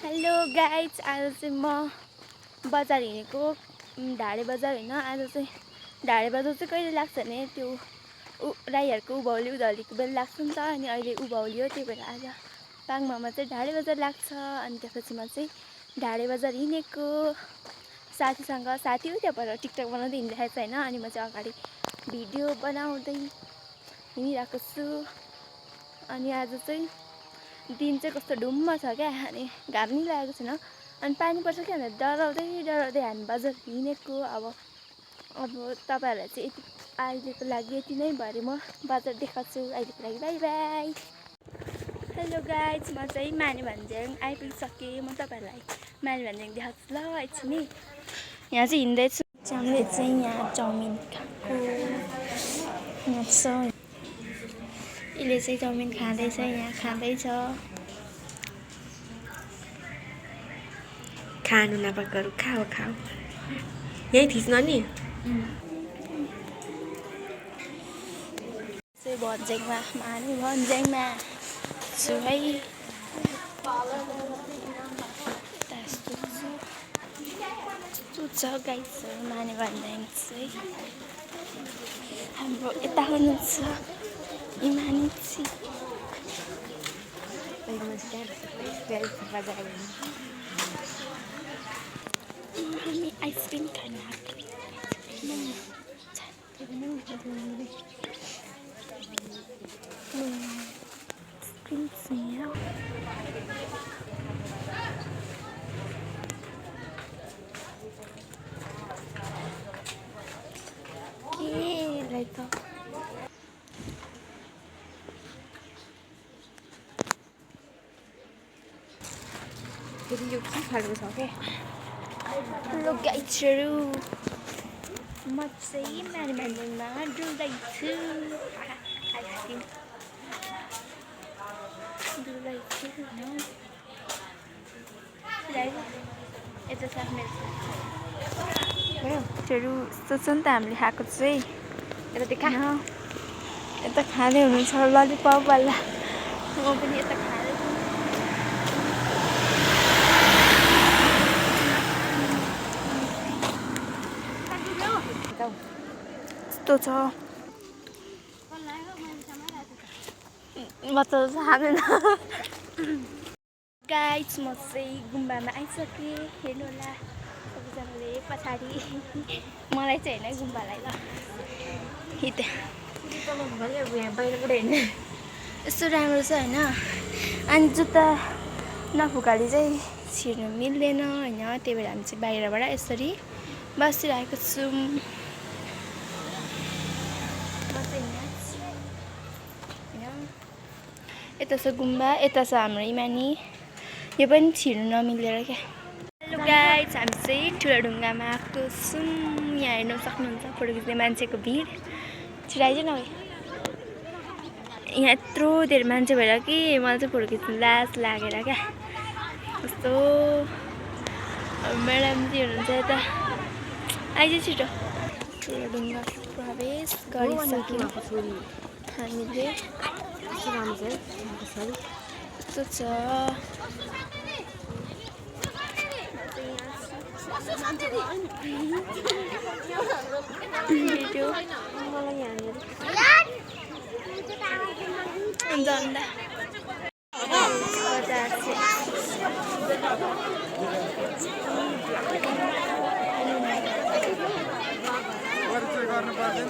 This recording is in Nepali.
हेलो गाइज, आज चाहिँ म बजार हिँडेको ढाडे बजार होइन। आज चाहिँ ढाडे बजार चाहिँ कहिले लाग्छ भने त्यो राईहरूको उभौली उधौलीको बेला लाग्छ नि त। अनि अहिले उभौली हो, त्यही भएर आज पाङमामा चाहिँ ढाडे बजार लाग्छ। अनि त्यसपछि म चाहिँ ढाडे बजार हिँडेको साथीसँग। साथी हो त्यहाँबाट टिकटक बनाउँदै हिँडिरहेको छ होइन। अनि म चाहिँ अगाडि भिडियो बनाउँदै हिँडिरहेको छु। अनि आज चाहिँ दिन चाहिँ कस्तो ढुम्म छ क्या, अनि घाम नि लागेको छैन। अनि पानी पर्छ कि भनेर डराउँदै हामी बजार हिँडेको। अब तपाईँहरूलाई चाहिँ यति अहिलेको लागि यति नै भरे म बजार देखाउँछु। अहिलेको लागि बाई बाई। हेलो गाइज, म चाहिँ माने भन्ज्याङ आइपुगिसकेँ। म तपाईँहरूलाई माने भन्ज्याङ देखाउँछु ल एकछिन नि। यहाँ चाहिँ हिँड्दैछु। हामीले चाहिँ यहाँ चाउमिन खाएको यहाँ छ। यसले चाहिँ चाउमिन खाँदैछ, यहाँ खाँदैछ। खानु नपाएकोहरू खाऊ खाऊ। यही थिच्न नि चाहिँ भन्ज्याङमा माने भन्ज्याङमा छु है। यस्तो छ गाइस माने भन्ज्याङ चाहिँ हाम्रो यता हुनुहुन्छ इमानी। हामी आइसक्रिम खान के त फेरि यो के खानु छ क्या। हेलो गाइजहरू, म चाहिँ माने भन्ज्याङमा डुल्दैछु। आइसक्रिम डुल्दैछु होइन। यता छ मेरो यस्तो छ नि त हामीले खाएको चाहिँ। यता देखा यता खाँदै हुनुहुन्छ ललिपप वाला। म पनि यता खाँदै यस्तो छ। म त खाँदैन। गाइज, म चाहिँ गुम्बामा आइसकेँ। हेर्नु होला सबैजनाले पछाडि। मलाई चाहिँ होइन गुम्बालाई ल। बाहिरबाट हेर्ने यस्तो राम्रो छ होइन। अनि जुत्ता नफुकाली चाहिँ छिर्नु मिल्दैन होइन। त्यही भएर हामी चाहिँ बाहिरबाट यसरी बसिरहेको छौँ। यता छ गुम्बा, यता छ हाम्रो इमानी। यो पनि छिर्नु नमिलेर क्या। हेलो गाइज, हामी चाहिँ ठुलो ढुङ्गामा आएको छौँ। यहाँ हेर्न सक्नुहुन्छ फोटो खिच्ने मान्छेको भिड। छिराइज न यहाँ यत्रो धेरै मान्छे भएर कि मलाई चाहिँ फोटो खिच्नु लाज लागेर क्या। कस्तो म्याडमजी हुनुहुन्छ यता। आइज छिटो। ठुलो ढुङ्गा प्रवेश गरिसक्यौँ हामीले। यस्तो छ। भिडियो अन्त गर्नु पर्दैन।